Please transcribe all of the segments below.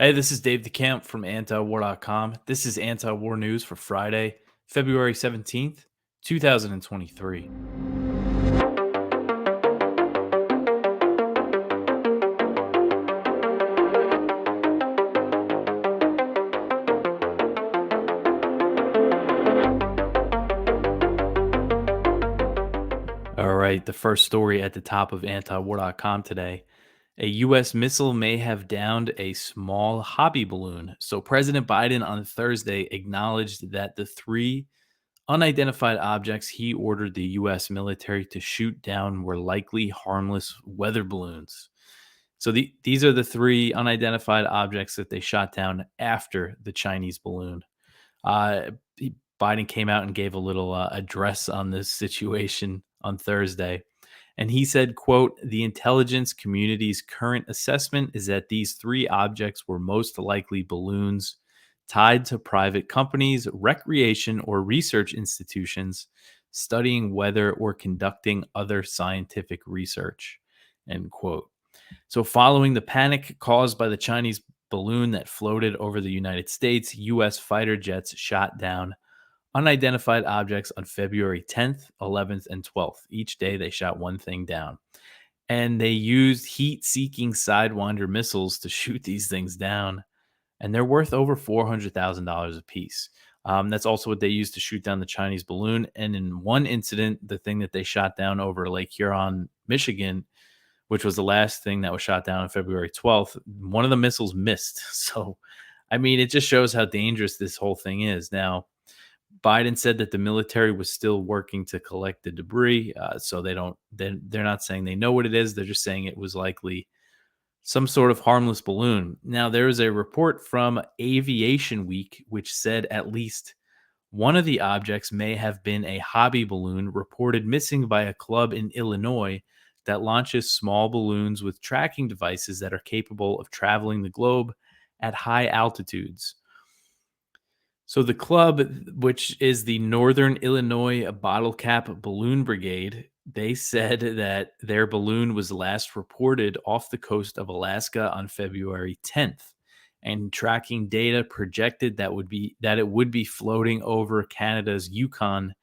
Hey, this is Dave DeCamp from antiwar.com. This is anti-war news for Friday, February 17th, 2023. All right, the first story at the top of antiwar.com today. A U.S. missile may have downed a small hobby balloon. So, President Biden on Thursday acknowledged that the three unidentified objects he ordered the U.S. military to shoot down were likely harmless weather balloons. So these are the three unidentified objects that they shot down after the Chinese balloon. Uh, Biden came out and gave a little address on this situation on Thursday. And he said, quote, the intelligence community's current assessment is that these three objects were most likely balloons tied to private companies, recreation, or research institutions studying weather or conducting other scientific research, end quote. So, following the panic caused by the Chinese balloon that floated over the United States, U.S. fighter jets shot down unidentified objects on February 10th, 11th, and 12th. Each day they shot one thing down. And they used heat seeking Sidewinder missiles to shoot these things down. And they're worth over $400,000 a piece. That's also what they used to shoot down the Chinese balloon. And in one incident, the thing that they shot down over Lake Huron, Michigan, which was the last thing that was shot down on February 12th, one of the missiles missed. So, I mean, it just shows how dangerous this whole thing is. Now, Biden said that the military was still working to collect the debris. So they're not saying they know what it is. They're just saying it was likely some sort of harmless balloon. Now, there is a report from Aviation Week which said at least one of the objects may have been a hobby balloon reported missing by a club in Illinois that launches small balloons with tracking devices that are capable of traveling the globe at high altitudes. So the club, which is the Northern Illinois Bottle Cap Balloon Brigade, they said that their balloon was last reported off the coast of Alaska on February 10th, and tracking data projected that it would be floating over Canada's Yukon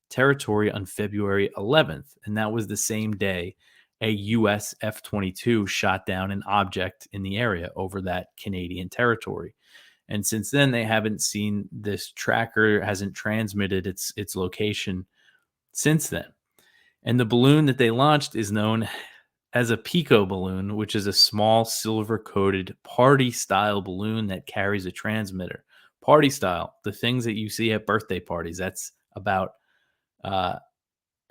territory on February 11th, and that was the same day a US F-22 shot down an object in the area over that Canadian territory. And since then, they haven't seen this tracker hasn't transmitted its location since then. And the balloon that they launched is known as a Pico balloon, which is a small silver-coated party-style balloon that carries a transmitter. Party style, the things that you see at birthday parties. That's about uh,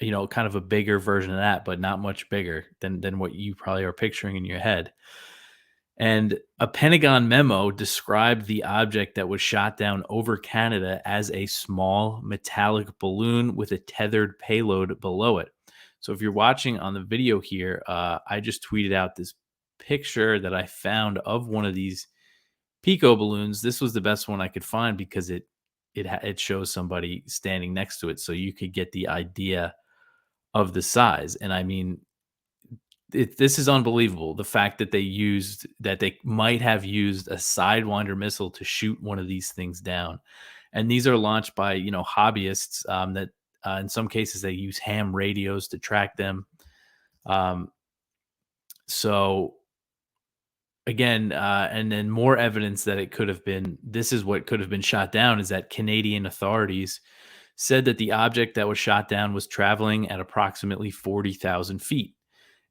kind of a bigger version of that, but not much bigger than what you probably are picturing in your head. And a Pentagon memo described the object that was shot down over Canada as a small metallic balloon with a tethered payload below it. So if you're watching on the video here, I just tweeted out this picture that I found of one of these Pico balloons. This was the best one I could find because it shows somebody standing next to it, so you could get the idea of the size. And I mean, this is unbelievable. The fact that they might have used a Sidewinder missile to shoot one of these things down, and these are launched by hobbyists that in some cases they use ham radios to track them. Um, so again, and then more evidence that it could have been. This is what could have been shot down. Is that Canadian authorities said that the object that was shot down was traveling at approximately 40,000 feet.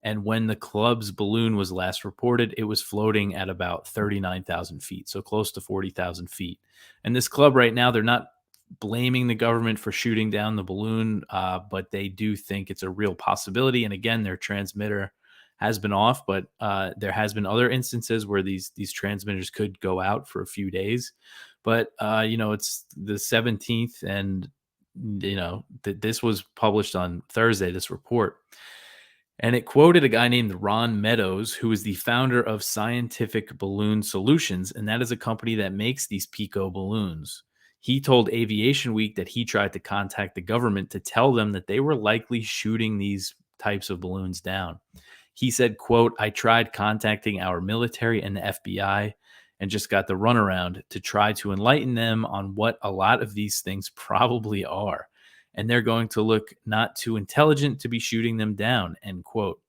And when the club's balloon was last reported, it was floating at about 39,000 feet, so close to 40,000 feet. And this club right now, they're not blaming the government for shooting down the balloon, but they do think it's a real possibility. And again, their transmitter has been off, but there has been other instances where these transmitters could go out for a few days. But it's the 17th, and this was published on Thursday. This report. And it quoted a guy named Ron Meadows, who is the founder of Scientific Balloon Solutions, and that is a company that makes these Pico balloons. He told Aviation Week that he tried to contact the government to tell them that they were likely shooting these types of balloons down. He said, quote, I tried contacting our military and the FBI, and just got the runaround to try to enlighten them on what a lot of these things probably are. And they're going to look not too intelligent to be shooting them down, end quote.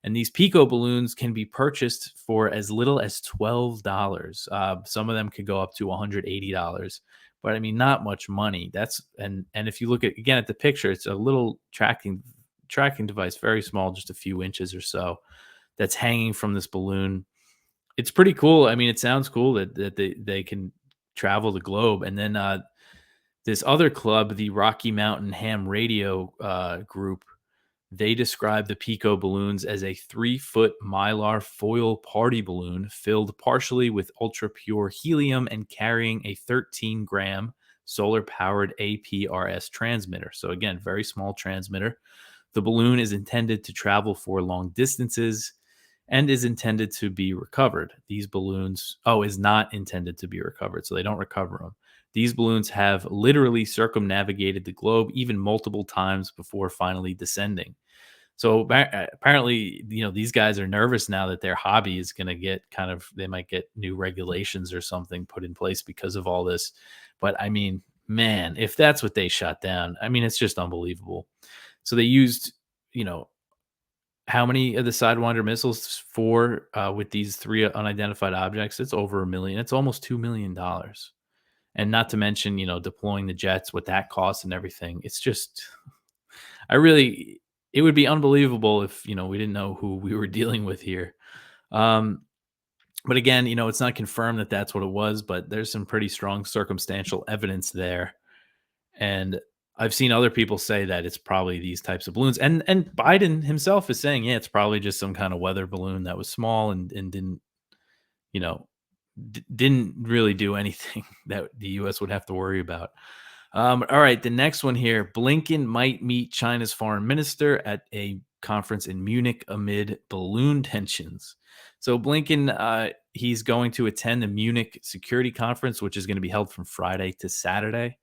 And these Pico balloons can be purchased for as little as $12. Some of them could go up to $180, but I mean, not much money. And if you look at again at the picture, it's a little tracking device, very small, just a few inches or so, that's hanging from this balloon. It's pretty cool. I mean, it sounds cool that they can travel the globe. And then this other club, the Rocky Mountain Ham Radio Group, they describe the Pico balloons as a 3-foot mylar foil party balloon filled partially with ultra pure helium and carrying a 13-gram solar powered APRS transmitter. So, again, very small transmitter. The balloon is intended to travel for long distances and is intended to be recovered. These balloons, is not intended to be recovered, so they don't recover them. These balloons have literally circumnavigated the globe even multiple times before finally descending. So apparently, these guys are nervous now that their hobby is going to get they might get new regulations or something put in place because of all this. But I mean, man, if that's what they shot down, I mean, it's just unbelievable. So they used, how many of the Sidewinder missiles for with these 3 unidentified objects? It's over $1 million. It's almost $2 million. And not to mention, deploying the jets, what that costs and everything. It's just, it would be unbelievable if, we didn't know who we were dealing with here. But again, it's not confirmed that that's what it was, but there's some pretty strong circumstantial evidence there. And I've seen other people say that it's probably these types of balloons. And Biden himself is saying, yeah, it's probably just some kind of weather balloon that was small and didn't, you know, didn't really do anything that the U.S. would have to worry about. All right, the next one here. Blinken might meet China's foreign minister at a conference in Munich amid balloon tensions. So Blinken, he's going to attend the Munich Security Conference, which is going to be held from Friday to Sunday.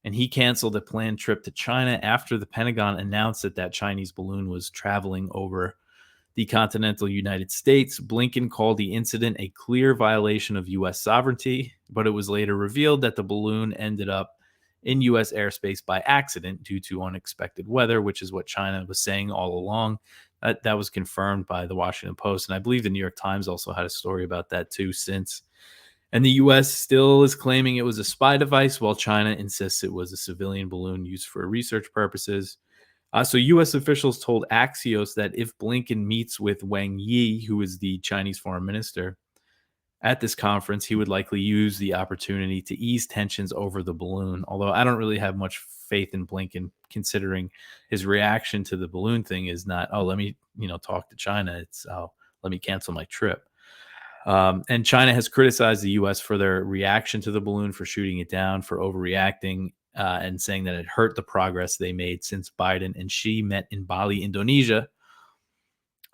And he canceled a planned trip to China after the Pentagon announced that Chinese balloon was traveling over the continental United States. Blinken called the incident a clear violation of U.S. sovereignty, but it was later revealed that the balloon ended up in U.S. airspace by accident due to unexpected weather, which is what China was saying all along. That was confirmed by the Washington Post, and I believe the New York Times also had a story about that too since. And the U.S. still is claiming it was a spy device, while China insists it was a civilian balloon used for research purposes. So U.S. officials told Axios that if Blinken meets with Wang Yi, who is the Chinese foreign minister, at this conference, he would likely use the opportunity to ease tensions over the balloon. Although I don't really have much faith in Blinken, considering his reaction to the balloon thing is not, let me, talk to China. It's, let me cancel my trip. And China has criticized the U.S. for their reaction to the balloon, for shooting it down, for overreacting, and saying that it hurt the progress they made since Biden and Xi met in Bali, Indonesia.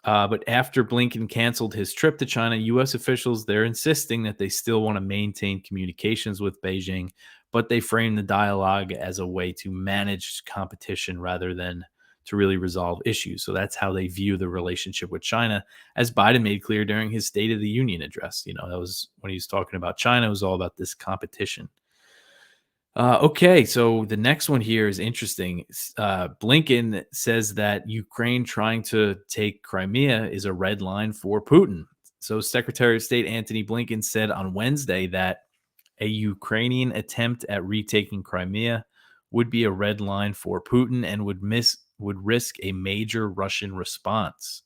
But after Blinken canceled his trip to China, U.S. officials, they're insisting that they still want to maintain communications with Beijing, but they frame the dialogue as a way to manage competition rather than to really resolve issues. So that's how they view the relationship with China, as Biden made clear during his State of the Union address. That was when he was talking about China, it was all about this competition. Okay, so the next one here is interesting. Blinken says that Ukraine trying to take Crimea is a red line for Putin. So Secretary of State Antony Blinken said on Wednesday that a Ukrainian attempt at retaking Crimea would be a red line for Putin and would risk a major Russian response.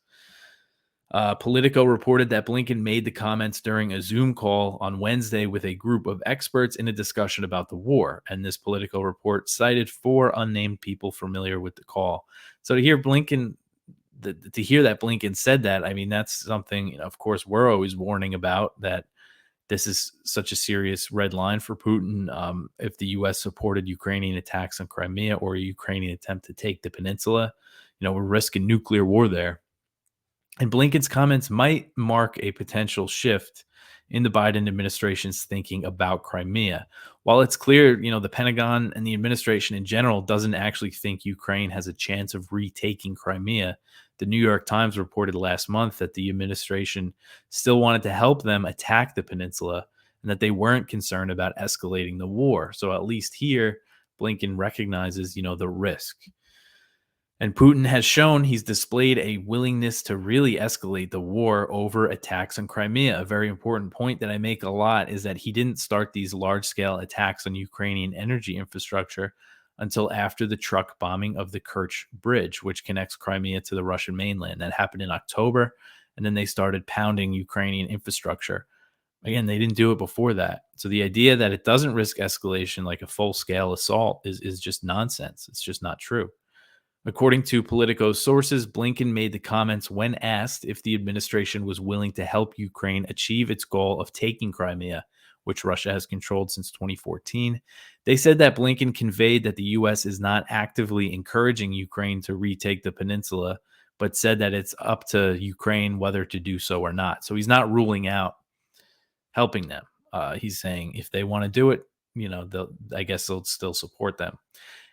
Politico reported that Blinken made the comments during a Zoom call on Wednesday with a group of experts in a discussion about the war. And this Politico report cited 4 unnamed people familiar with the call. So to hear that Blinken said that, I mean, that's something, of course, we're always warning about, that this is such a serious red line for Putin. If the U.S. supported Ukrainian attacks on Crimea or a Ukrainian attempt to take the peninsula, we're risking nuclear war there. And Blinken's comments might mark a potential shift in the Biden administration's thinking about Crimea. While it's clear, the Pentagon and the administration in general doesn't actually think Ukraine has a chance of retaking Crimea, The New York Times reported last month that the administration still wanted to help them attack the peninsula and that they weren't concerned about escalating the war. So at least here, Blinken recognizes, the risk. And Putin has shown he's displayed a willingness to really escalate the war over attacks on Crimea. A very important point that I make a lot is that he didn't start these large scale attacks on Ukrainian energy infrastructure until after the truck bombing of the Kerch Bridge, which connects Crimea to the Russian mainland. That happened in October. And then they started pounding Ukrainian infrastructure. Again, they didn't do it before that. So the idea that it doesn't risk escalation like a full scale assault is just nonsense. It's just not true. According to Politico sources, Blinken made the comments when asked if the administration was willing to help Ukraine achieve its goal of taking Crimea, which Russia has controlled since 2014. They said that Blinken conveyed that the U.S. is not actively encouraging Ukraine to retake the peninsula, but said that it's up to Ukraine whether to do so or not. So he's not ruling out helping them. He's saying if they want to do it, I guess they'll still support them.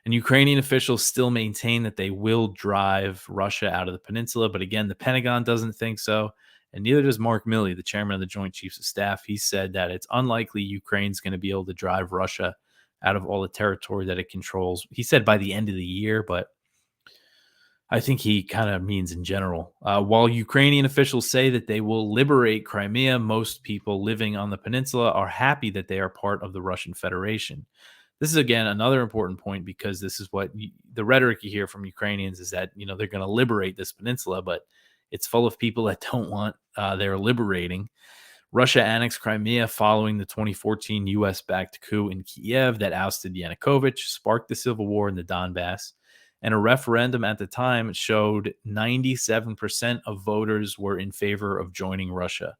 And Ukrainian officials still maintain that they will drive Russia out of the peninsula. But again, the Pentagon doesn't think so. And neither does Mark Milley, the chairman of the Joint Chiefs of Staff. He said that it's unlikely Ukraine's going to be able to drive Russia out of all the territory that it controls. He said by the end of the year, but I think he kind of means in general. While Ukrainian officials say that they will liberate Crimea, most people living on the peninsula are happy that they are part of the Russian Federation. This is, again, another important point because this is what the rhetoric you hear from Ukrainians is that, they're going to liberate this peninsula, but it's full of people that don't want their liberating. Russia annexed Crimea following the 2014 U.S.-backed coup in Kiev that ousted Yanukovych, sparked the civil war in the Donbass, and a referendum at the time showed 97% of voters were in favor of joining Russia.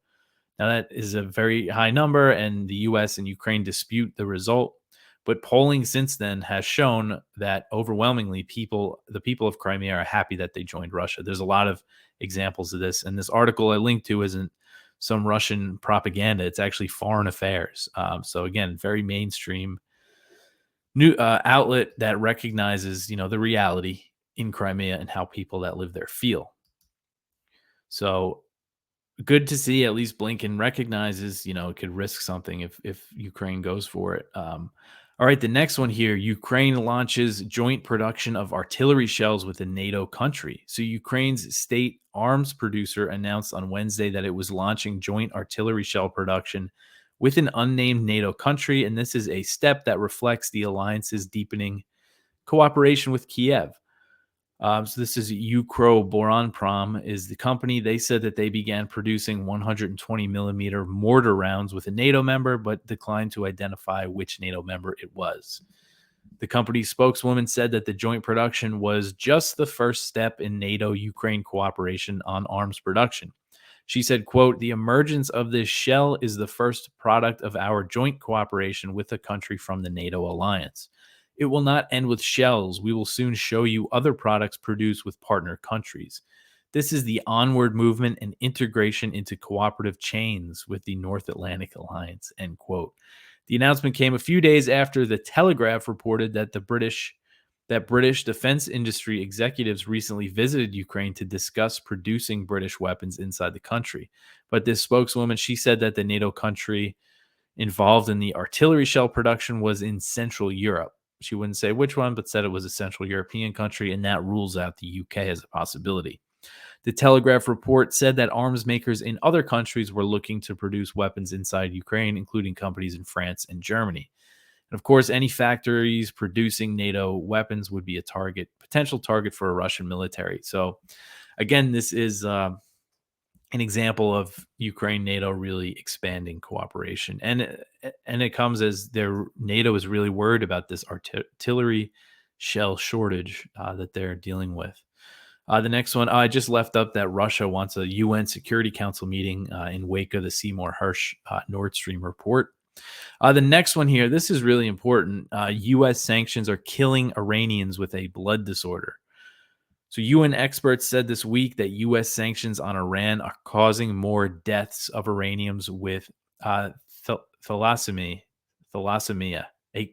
Now, that is a very high number, and the U.S. and Ukraine dispute the result. But polling since then has shown that overwhelmingly the people of Crimea are happy that they joined Russia. There's a lot of examples of this. And this article I linked to isn't some Russian propaganda. It's actually Foreign Affairs. So again, very mainstream new outlet that recognizes, the reality in Crimea and how people that live there feel. So good to see at least Blinken recognizes, it could risk something if Ukraine goes for it. All right, the next one here, Ukraine launches joint production of artillery shells with a NATO country. So Ukraine's state arms producer announced on Wednesday that it was launching joint artillery shell production with an unnamed NATO country, and this is a step that reflects the alliance's deepening cooperation with Kiev. So this is Ukroboronprom is the company. They said that they began producing 120 millimeter mortar rounds with a NATO member, but declined to identify which NATO member it was. The company's spokeswoman said that the joint production was just the first step in NATO-Ukraine cooperation on arms production. She said, quote, "The emergence of this shell is the first product of our joint cooperation with a country from the NATO alliance. It will not end with shells. We will soon show you other products produced with partner countries. This is the onward movement and integration into cooperative chains with the North Atlantic Alliance," end quote. The announcement came a few days after the Telegraph reported that British defense industry executives recently visited Ukraine to discuss producing British weapons inside the country. But this spokeswoman, she said that the NATO country involved in the artillery shell production was in Central Europe. She wouldn't say which one, but said it was a Central European country, and that rules out the UK as a possibility. The Telegraph report said that arms makers in other countries were looking to produce weapons inside Ukraine, including companies in France and Germany. And of course, any factories producing NATO weapons would be a potential target for a Russian military. So again, this is an example of Ukraine NATO really expanding cooperation, and it comes as NATO is really worried about this artillery shell shortage that they're dealing with. The next one, I just left up that Russia wants a UN Security Council meeting in wake of the Seymour Hersh Nord Stream report. The next one here, this is really important. U.S. sanctions are killing Iranians with a blood disorder. So UN experts said this week that U.S. sanctions on Iran are causing more deaths of Iranians with thalassemia,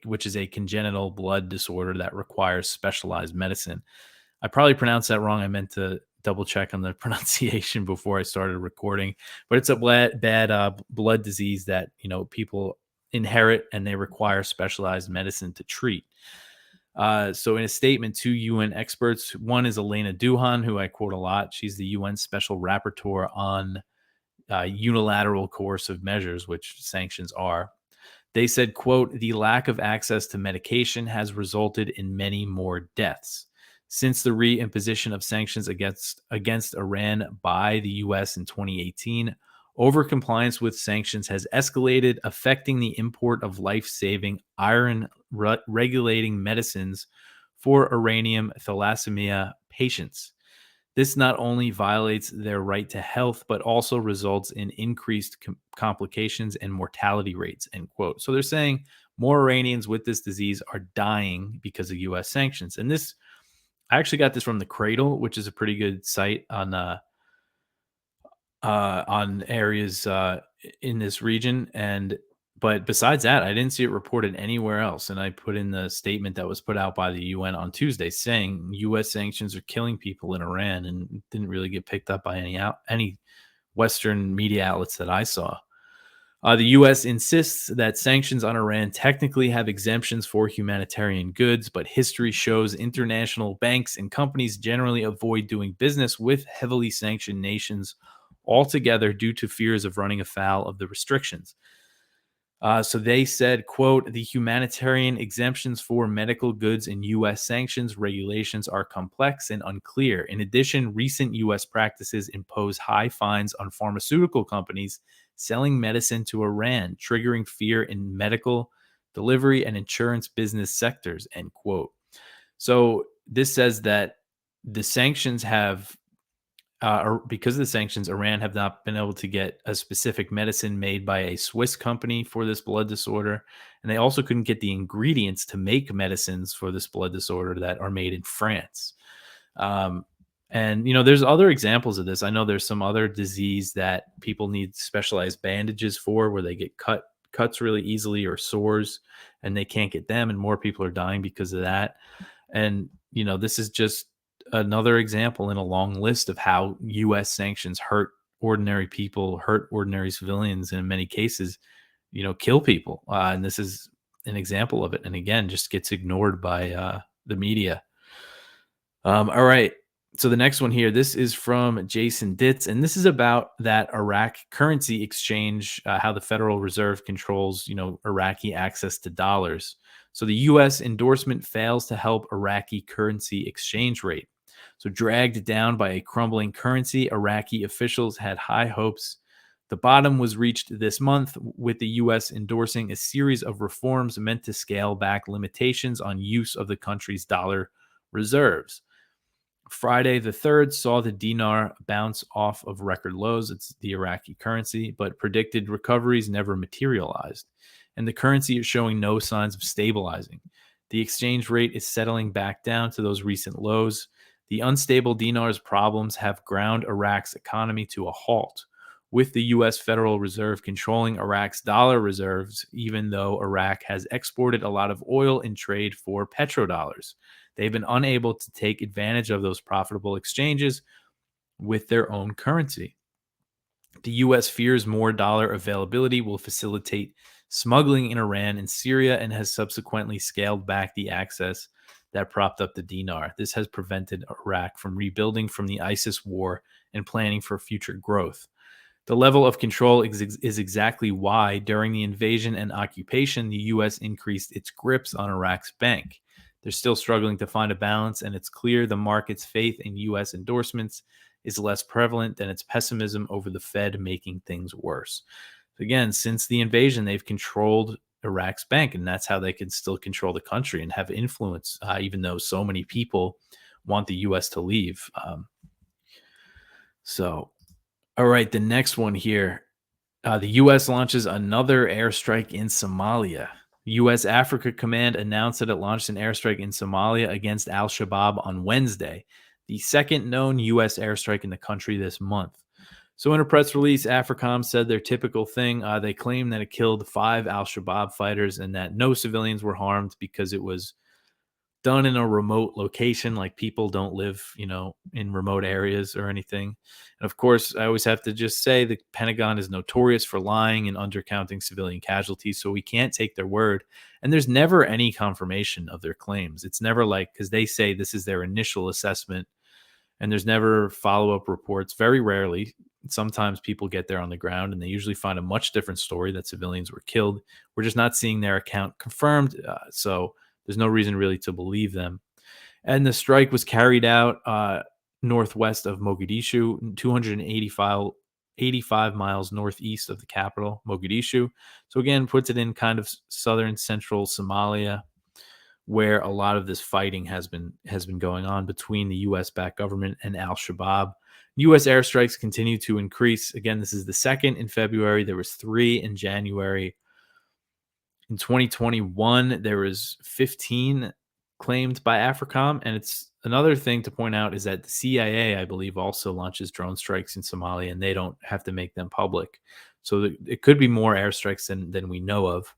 which is a congenital blood disorder that requires specialized medicine. I probably pronounced that wrong. I meant to double check on the pronunciation before I started recording, but it's a bad blood disease that people inherit, and they require specialized medicine to treat. So in a statement, two UN experts, one is Elena Duhan, who I quote a lot. She's the UN Special Rapporteur on unilateral coercive measures, which sanctions are. They said, quote, the lack of access to medication has resulted in many more deaths. Since the reimposition of sanctions against Iran by the U.S. in 2018, overcompliance with sanctions has escalated, affecting the import of life-saving iron-regulating medicines for Iranian thalassemia patients. This not only violates their right to health, but also results in increased complications and mortality rates, end quote. So they're saying more Iranians with this disease are dying because of U.S. sanctions. And this, I actually got this from The Cradle, which is a pretty good site on areas in this region. But besides that, I didn't see it reported anywhere else. And I put in the statement that was put out by the UN on Tuesday saying U.S. sanctions are killing people in Iran, and it didn't really get picked up by any Western media outlets that I saw. The U.S. insists that sanctions on Iran technically have exemptions for humanitarian goods, but history shows international banks and companies generally avoid doing business with heavily sanctioned nations altogether due to fears of running afoul of the restrictions. So they said, quote, the humanitarian exemptions for medical goods in U.S. sanctions regulations are complex and unclear. In addition, recent U.S. practices impose high fines on pharmaceutical companies selling medicine to Iran, triggering fear in medical, delivery, and insurance business sectors, end quote. So this says that the sanctions have because of the sanctions, Iran have not been able to get a specific medicine made by a Swiss company for this blood disorder. And they also couldn't get the ingredients to make medicines for this blood disorder that are made in France. And there's other examples of this. I know there's some other disease that people need specialized bandages for, where they get cuts really easily, or sores, and they can't get them. And more people are dying because of that. And, this is just another example in a long list of how U.S. sanctions hurt ordinary people, hurt ordinary civilians, and in many cases, kill people. And this is an example of it. And again, just gets ignored by the media. All right. So the next one here, this is from Jason Ditz, and this is about that Iraq currency exchange, how the Federal Reserve controls, Iraqi access to dollars. So the U.S. endorsement fails to help Iraqi currency exchange rate. So dragged down by a crumbling currency, Iraqi officials had high hopes. The bottom was reached this month, with the U.S. endorsing a series of reforms meant to scale back limitations on use of the country's dollar reserves. Friday the 3rd saw the dinar bounce off of record lows. It's the Iraqi currency, but predicted recoveries never materialized, and the currency is showing no signs of stabilizing. The exchange rate is settling back down to those recent lows. The unstable dinar's problems have ground Iraq's economy to a halt, with the U.S. Federal Reserve controlling Iraq's dollar reserves, even though Iraq has exported a lot of oil in trade for petrodollars. They've been unable to take advantage of those profitable exchanges with their own currency. The U.S. fears more dollar availability will facilitate smuggling in Iran and Syria, and has subsequently scaled back the access that propped up the dinar. This has prevented Iraq from rebuilding from the ISIS war and planning for future growth. The level of control is exactly why, during the invasion and occupation, the U.S. increased its grips on Iraq's bank. They're still struggling to find a balance, and it's clear the market's faith in U.S. endorsements is less prevalent than its pessimism over the Fed making things worse. Again, since the invasion, they've controlled Iraq's bank, and that's how they can still control the country and have influence, even though so many people want the U.S. to leave. All right, the next one here. The U.S. launches another airstrike in Somalia. U.S. Africa Command announced that it launched an airstrike in Somalia against al-Shabaab on Wednesday, the second known U.S. airstrike in the country this month. So in a press release, AFRICOM said their typical thing. They claimed that it killed 5 al-Shabaab fighters and that no civilians were harmed because it was done in a remote location, like people don't live, in remote areas or anything. And of course, I always have to just say the Pentagon is notorious for lying and undercounting civilian casualties, so we can't take their word. And there's never any confirmation of their claims. It's never like, because they say this is their initial assessment, and there's never follow-up reports. Very rarely. Sometimes people get there on the ground and they usually find a much different story, that civilians were killed. We're just not seeing their account confirmed, so there's no reason really to believe them. And the strike was carried out northwest of Mogadishu, 285 miles northeast of the capital, Mogadishu. So again, puts it in kind of southern central Somalia, where a lot of this fighting has been going on between the U.S.-backed government and al-Shabaab. U.S. airstrikes continue to increase. Again, this is the second in February. There was 3 in January. In 2021, there was 15 claimed by AFRICOM. And it's another thing to point out is that the CIA, I believe, also launches drone strikes in Somalia, and they don't have to make them public. So it could be more airstrikes than we know of.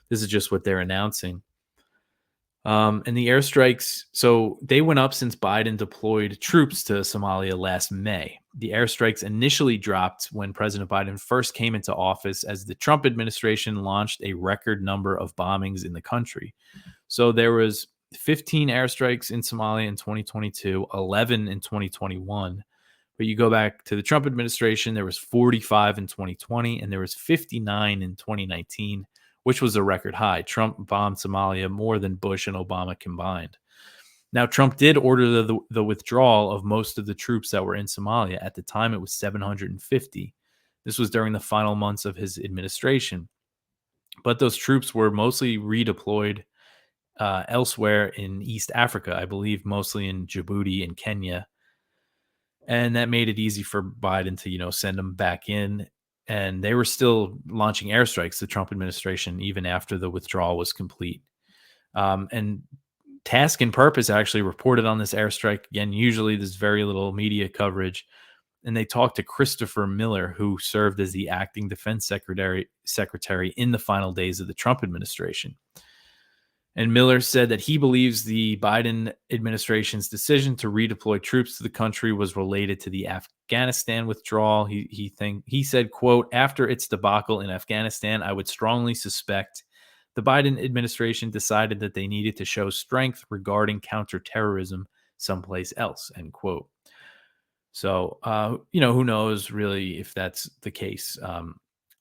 This is just what they're announcing. And the airstrikes, so they went up since Biden deployed troops to Somalia last May. The airstrikes initially dropped when President Biden first came into office, as the Trump administration launched a record number of bombings in the country. So there was 15 airstrikes in Somalia in 2022, 11 in 2021. But you go back to the Trump administration, there was 45 in 2020, and there was 59 in 2019. Which was a record high. Trump bombed Somalia more than Bush and Obama combined. Now, Trump did order the withdrawal of most of the troops that were in Somalia. At the time, it was 750. This was during the final months of his administration. But those troops were mostly redeployed elsewhere in East Africa, I believe mostly in Djibouti and Kenya. And that made it easy for Biden to, send them back in. And they were still launching airstrikes, the Trump administration, even after the withdrawal was complete. And Task and Purpose actually reported on this airstrike. Again, usually there's very little media coverage. And they talked to Christopher Miller, who served as the acting defense secretary in the final days of the Trump administration. And Miller said that he believes the Biden administration's decision to redeploy troops to the country was related to the Afghanistan withdrawal. He said, quote, "After its debacle in Afghanistan, I would strongly suspect the Biden administration decided that they needed to show strength regarding counterterrorism someplace else," end quote. So, who knows really if that's the case.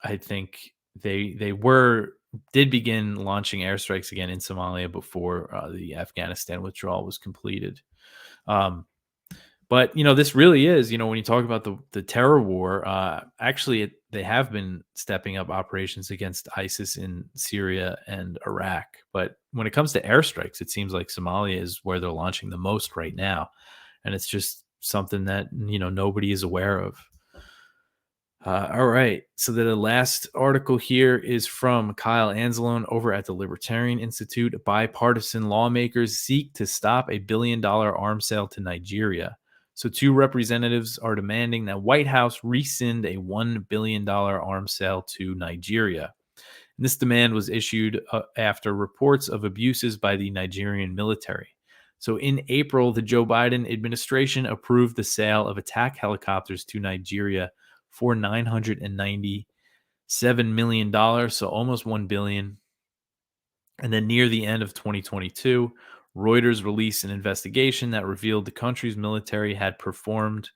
I think they did begin launching airstrikes again in Somalia before the Afghanistan withdrawal was completed. But this really is, when you talk about the terror war, actually they have been stepping up operations against ISIS in Syria and Iraq. But when it comes to airstrikes, it seems like Somalia is where they're launching the most right now. And it's just something that, nobody is aware of. All right. So the last article here is from Kyle Anzalone over at the Libertarian Institute. Bipartisan lawmakers seek to stop a $1 billion arms sale to Nigeria. So 2 representatives are demanding that White House rescind a $1 billion arms sale to Nigeria. And this demand was issued after reports of abuses by the Nigerian military. So in April, the Joe Biden administration approved the sale of attack helicopters to Nigeria for $997 million, so almost $1 billion. And then near the end of 2022, Reuters released an investigation that revealed the country's military had performed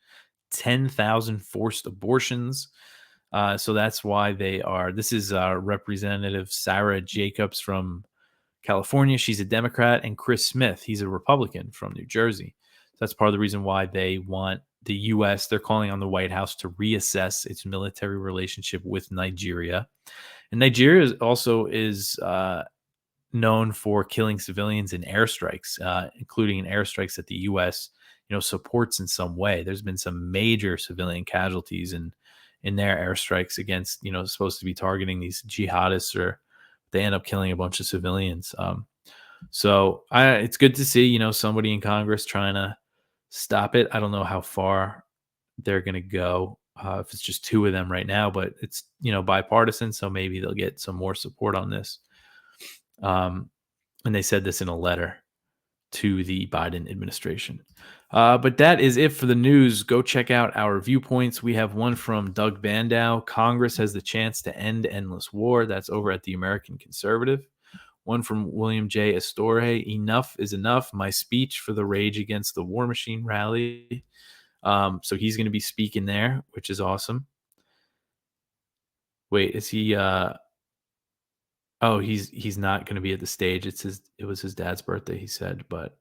10,000 forced abortions. So that's why this is Representative Sarah Jacobs from California. She's a Democrat, and Chris Smith, he's a Republican from New Jersey. So that's part of the reason why they want the U.S., they're calling on the White House to reassess its military relationship with Nigeria. And Nigeria also is known for killing civilians in airstrikes, including in airstrikes that the U.S. supports in some way. There's been some major civilian casualties in their airstrikes against, supposed to be targeting these jihadists, or they end up killing a bunch of civilians. So it's good to see, somebody in Congress trying to stop it. I don't know how far they're going to go if it's just 2 of them right now, but it's, bipartisan. So maybe they'll get some more support on this. And they said this in a letter to the Biden administration. But that is it for the news. Go check out our viewpoints. We have one from Doug Bandow. Congress has the chance to end endless war. That's over at the American Conservative. One from William J. Astore. Enough is enough. My speech for the Rage Against the War Machine rally. So he's going to be speaking there, which is awesome. Wait, is he? Oh, he's not going to be at the stage. It was his dad's birthday, he said, but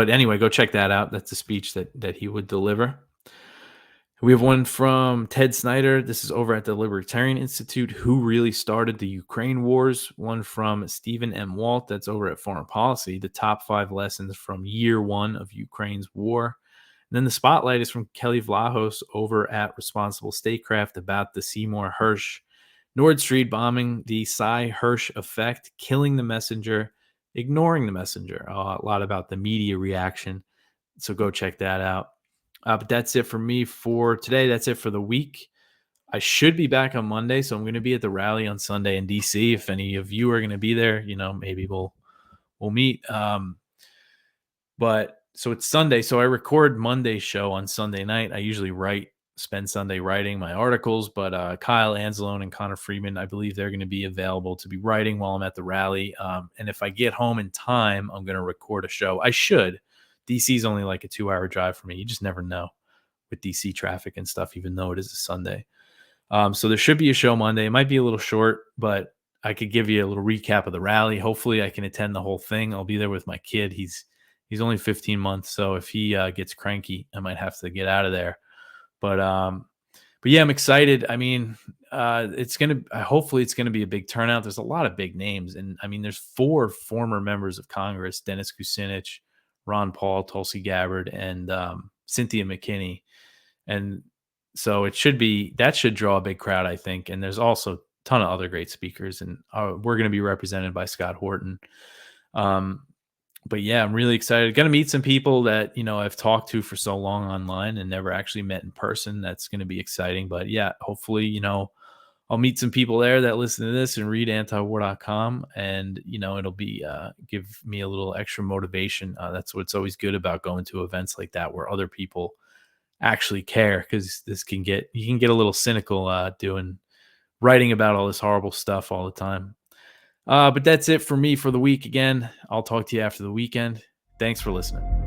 anyway, go check that out. That's a speech that he would deliver. We have one from Ted Snyder. This is over at the Libertarian Institute. Who really started the Ukraine wars? One from Stephen M. Walt. That's over at Foreign Policy. The top 5 lessons from year 1 of Ukraine's war. And then the spotlight is from Kelly Vlahos over at Responsible Statecraft about the Seymour Hersh Nord Stream bombing, the Cy Hersh effect, killing the messenger, ignoring the messenger. A lot about the media reaction. So go check that out. But that's it for me for today. That's it for the week. I should be back on Monday, so I'm going to be at the rally on Sunday in DC. If any of you are going to be there, maybe we'll meet. But so it's Sunday, so I record Monday's show on Sunday night. I usually spend Sunday writing my articles, but Kyle Anzalone and Connor Freeman, I believe they're going to be available to be writing while I'm at the rally. And if I get home in time, I'm going to record a show. I should. DC is only like a 2-hour drive for me. You just never know with DC traffic and stuff, even though it is a Sunday. So there should be a show Monday. It might be a little short, but I could give you a little recap of the rally. Hopefully I can attend the whole thing. I'll be there with my kid. He's only 15 months. So if he gets cranky, I might have to get out of there. But yeah, I'm excited. I mean, hopefully it's going to be a big turnout. There's a lot of big names. And I mean, there's 4 former members of Congress, Dennis Kucinich, Ron Paul, Tulsi Gabbard, and Cynthia McKinney. And so that should draw a big crowd, I think. And there's also a ton of other great speakers, and we're going to be represented by Scott Horton. But yeah, I'm really excited. Going to meet some people that, I've talked to for so long online and never actually met in person. That's going to be exciting. But yeah, hopefully, I'll meet some people there that listen to this and read antiwar.com, and it'll be give me a little extra motivation. That's what's always good about going to events like that, where other people actually care, because you can get a little cynical writing about all this horrible stuff all the time. But that's it for me for the week. Again, I'll talk to you after the weekend. Thanks for listening.